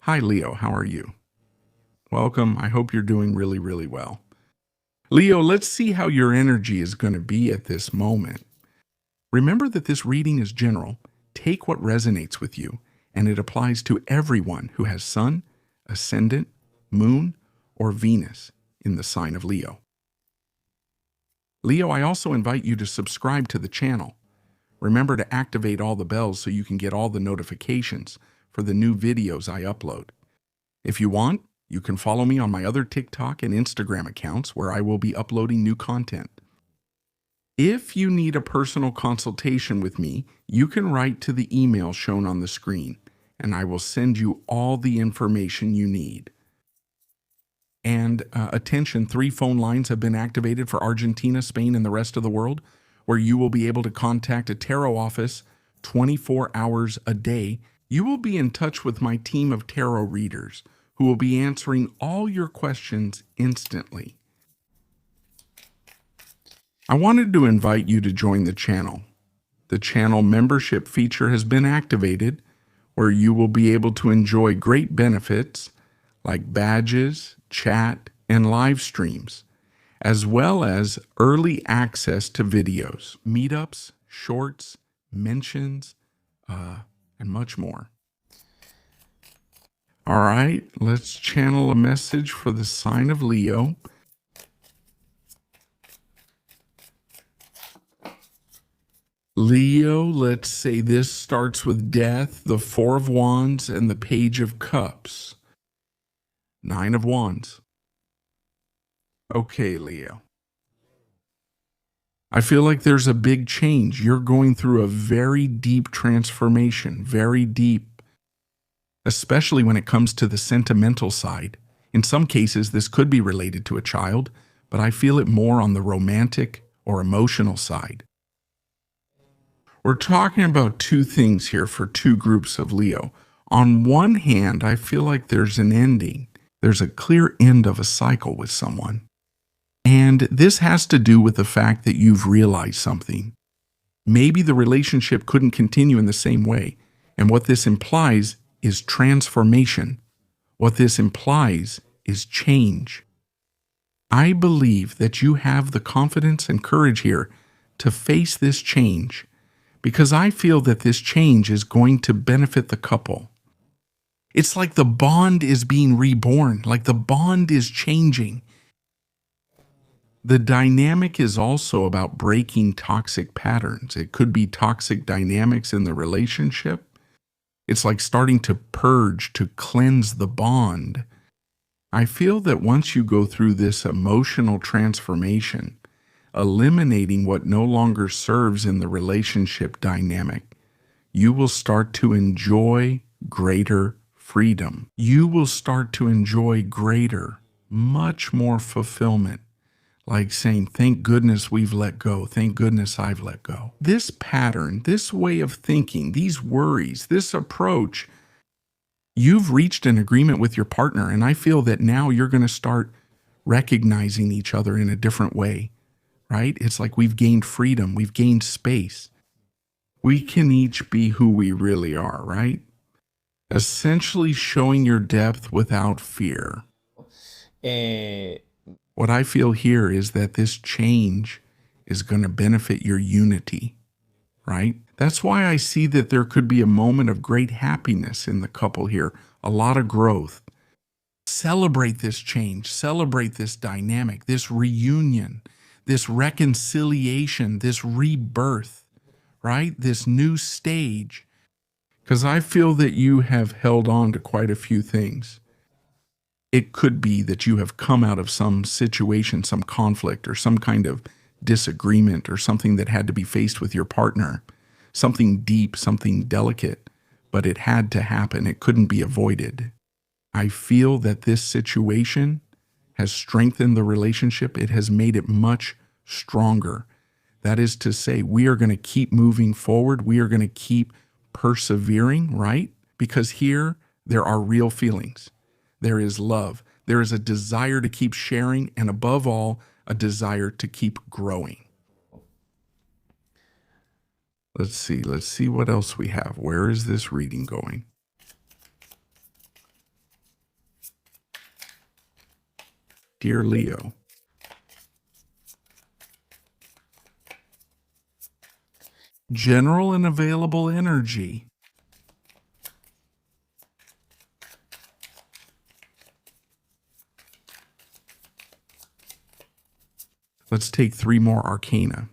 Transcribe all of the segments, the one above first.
Hi, Leo. How are you? Welcome. I hope you're doing really, really well. Leo, let's see how your energy is going to be at this moment. Remember that this reading is general. Take what resonates with you, and it applies to everyone who has Sun, Ascendant, Moon, or Venus in the sign of Leo. Leo, I also invite you to subscribe to the channel. Remember to activate all the bells so you can get all the notifications for the new videos I upload. If you want, you can follow me on my other TikTok and Instagram accounts where I will be uploading new content. If you need a personal consultation with me, you can write to the email shown on the screen, and I will send you all the information you need. And attention, 3 phone lines have been activated for Argentina, Spain, and the rest of the world, where you will be able to contact a tarot office 24 hours a day. You will be in touch with my team of tarot readers who will be answering all your questions instantly. I wanted to invite you to join the channel. The channel membership feature has been activated, where you will be able to enjoy great benefits like badges, chat, and live streams, as well as early access to videos, meetups, shorts, mentions, and much more. All right, let's channel a message for the sign of Leo. Leo, let's say this starts with Death, the 4 of Wands, and the Page of Cups. 9 of Wands. Okay, Leo. I feel like there's a big change. You're going through a very deep transformation, very deep, especially when it comes to the sentimental side. In some cases, this could be related to a child, but I feel it more on the romantic or emotional side. We're talking about 2 things here for 2 groups of Leo. On one hand, I feel like there's an ending. There's a clear end of a cycle with someone. And this has to do with the fact that you've realized something. Maybe the relationship couldn't continue in the same way. And what this implies is transformation. What this implies is change. I believe that you have the confidence and courage here to face this change, because I feel that this change is going to benefit the couple. It's like the bond is being reborn, like the bond is changing. The dynamic is also about breaking toxic patterns. It could be toxic dynamics in the relationship. It's like starting to purge, to cleanse the bond. I feel that once you go through this emotional transformation, eliminating what no longer serves in the relationship dynamic, you will start to enjoy greater freedom. You will start to enjoy greater, much more fulfillment. Like saying, thank goodness we've let go. Thank goodness I've let go. This pattern, this way of thinking, these worries, this approach, you've reached an agreement with your partner, and I feel that now you're going to start recognizing each other in a different way, right? It's like we've gained freedom, we've gained space. We can each be who we really are, right? Essentially showing your depth without fear. What I feel here is that this change is going to benefit your unity, right? That's why I see that there could be a moment of great happiness in the couple here, a lot of growth. Celebrate this change, celebrate this dynamic, this reunion, this reconciliation, this rebirth, right? This new stage. Because I feel that you have held on to quite a few things. It could be that you have come out of some situation, some conflict, or some kind of disagreement, or something that had to be faced with your partner, something deep, something delicate, but it had to happen. It couldn't be avoided. I feel that this situation has strengthened the relationship. It has made it much stronger. That is to say, we are going to keep moving forward. We are going to keep persevering, right? Because here there are real feelings. There is love. There is a desire to keep sharing, and above all, a desire to keep growing. Let's see what else we have. Where is this reading going? dear Leo. General and available energy. Let's take 3 more arcana.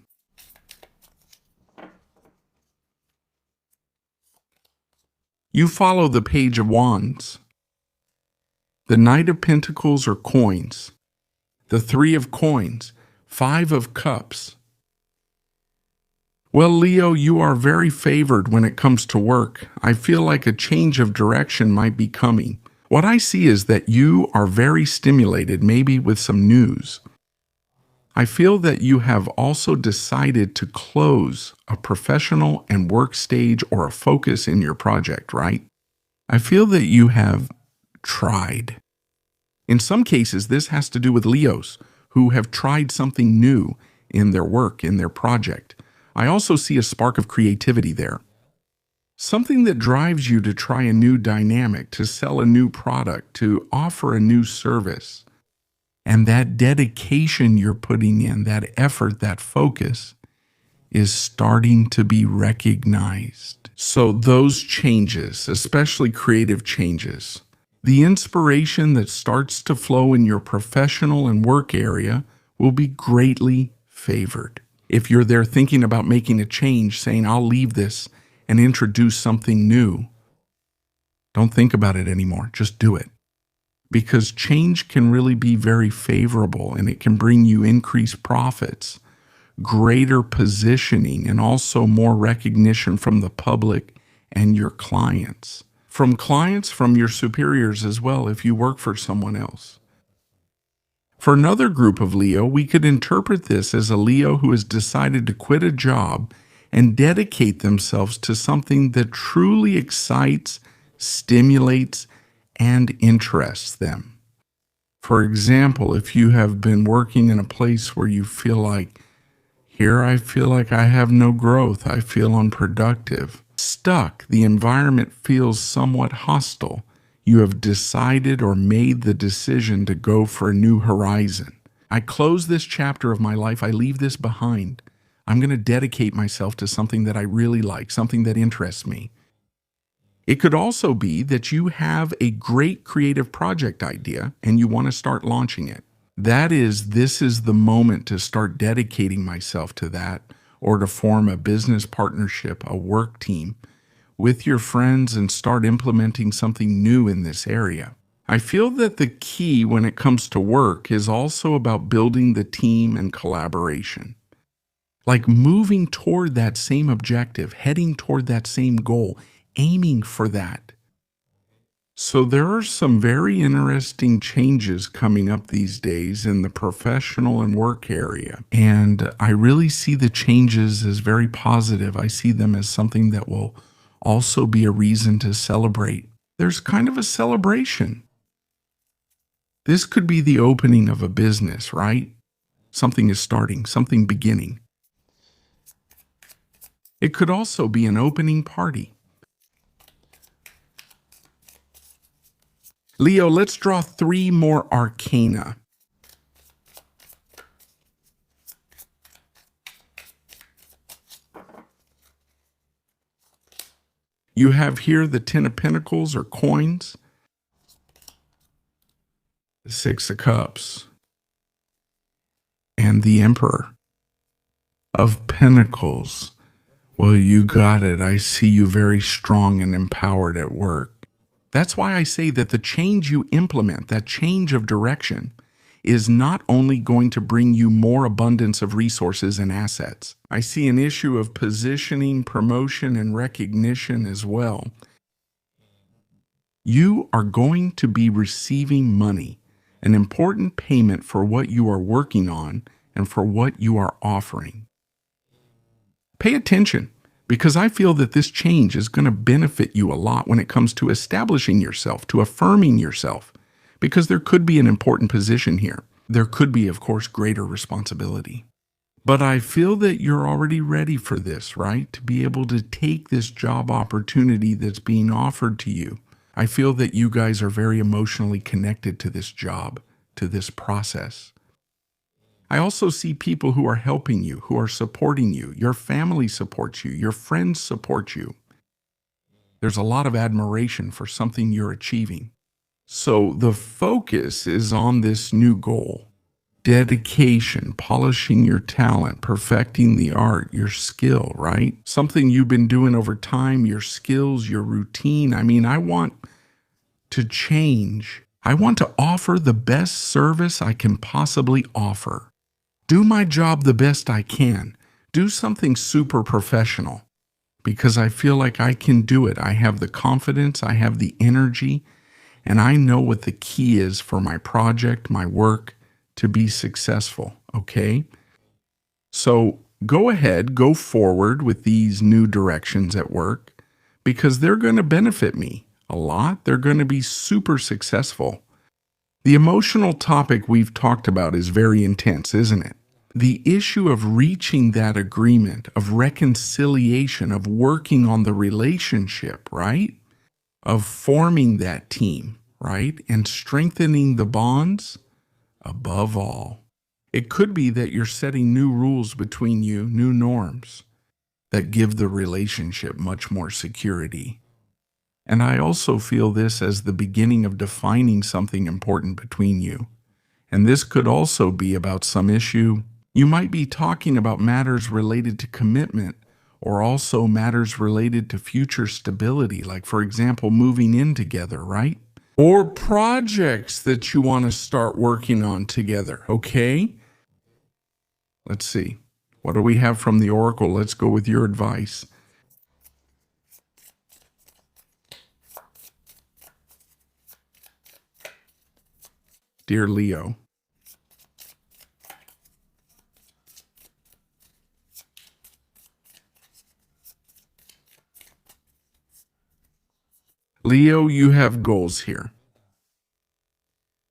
You follow the Page of Wands, the Knight of Pentacles or coins, the 3 of coins, 5 of cups. Well, Leo, you are very favored when it comes to work. I feel like a change of direction might be coming. What I see is that you are very stimulated, maybe with some news. I feel that you have also decided to close a professional and work stage or a focus in your project, right? I feel that you have tried. In some cases, this has to do with Leos who have tried something new in their work, in their project. I also see a spark of creativity there. Something that drives you to try a new dynamic, to sell a new product, to offer a new service. And that dedication you're putting in, that effort, that focus, is starting to be recognized. So those changes, especially creative changes, the inspiration that starts to flow in your professional and work area will be greatly favored. If you're there thinking about making a change, saying, I'll leave this and introduce something new, don't think about it anymore. Just do it. Because change can really be very favorable and it can bring you increased profits, greater positioning, and also more recognition from the public and your clients. From clients, from your superiors as well, if you work for someone else. For another group of Leo, we could interpret this as a Leo who has decided to quit a job and dedicate themselves to something that truly excites, stimulates, and interests them. For example, if you have been working in a place where you feel like, here I feel like I have no growth, I feel unproductive, stuck, the environment feels somewhat hostile, you have decided or made the decision to go for a new horizon. I close this chapter of my life, I leave this behind. I'm going to dedicate myself to something that I really like, something that interests me. It could also be that you have a great creative project idea and you want to start launching it. This is the moment to start dedicating myself to that, or to form a business partnership, a work team with your friends and start implementing something new in this area. I feel that the key when it comes to work is also about building the team and collaboration. Like moving toward that same objective, heading toward that same goal, aiming for that. So there are some very interesting changes coming up these days in the professional and work area. And I really see the changes as very positive. I see them as something that will also be a reason to celebrate. There's kind of a celebration. This could be the opening of a business, right? Something is starting, something beginning. It could also be an opening party. Leo, let's draw 3 more arcana. You have here the 10 of Pentacles or coins, the 6 of Cups, and the Emperor of Pentacles. Well, you got it. I see you very strong and empowered at work. That's why I say that the change you implement, that change of direction, is not only going to bring you more abundance of resources and assets. I see an issue of positioning, promotion, and recognition as well. You are going to be receiving money, an important payment for what you are working on and for what you are offering. Pay attention, because I feel that this change is going to benefit you a lot when it comes to establishing yourself, to affirming yourself, because there could be an important position here. There could be, of course, greater responsibility. But I feel that you're already ready for this, right? To be able to take this job opportunity that's being offered to you. I feel that you guys are very emotionally connected to this job, to this process. I also see people who are helping you, who are supporting you. Your family supports you. Your friends support you. There's a lot of admiration for something you're achieving. So the focus is on this new goal. Dedication, polishing your talent, perfecting the art, your skill, right? Something you've been doing over time, your skills, your routine. I want to change. I want to offer the best service I can possibly offer. Do my job the best I can. Do something super professional because I feel like I can do it. I have the confidence, I have the energy, and I know what the key is for my project, my work to be successful, okay? So go ahead, go forward with these new directions at work because they're going to benefit me a lot. They're going to be super successful. The emotional topic we've talked about is very intense, isn't it? The issue of reaching that agreement, of reconciliation, of working on the relationship, right? Of forming that team, right? And strengthening the bonds above all. It could be that you're setting new rules between you, new norms that give the relationship much more security. And I also feel this as the beginning of defining something important between you. And this could also be about some issue. You might be talking about matters related to commitment or also matters related to future stability, like, for example, moving in together, right? Or projects that you want to start working on together, okay? Let's see. What do we have from the Oracle? Let's go with your advice. Dear Leo, Leo, you have goals here.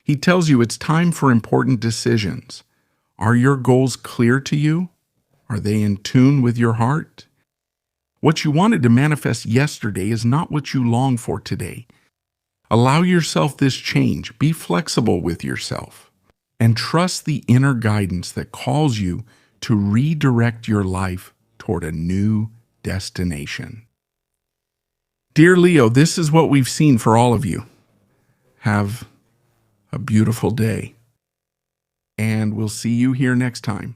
He tells you it's time for important decisions. Are your goals clear to you? Are they in tune with your heart? What you wanted to manifest yesterday is not what you long for today. Allow yourself this change. Be flexible with yourself. And trust the inner guidance that calls you to redirect your life toward a new destination. Dear Leo, this is what we've seen for all of you. Have a beautiful day. And we'll see you here next time.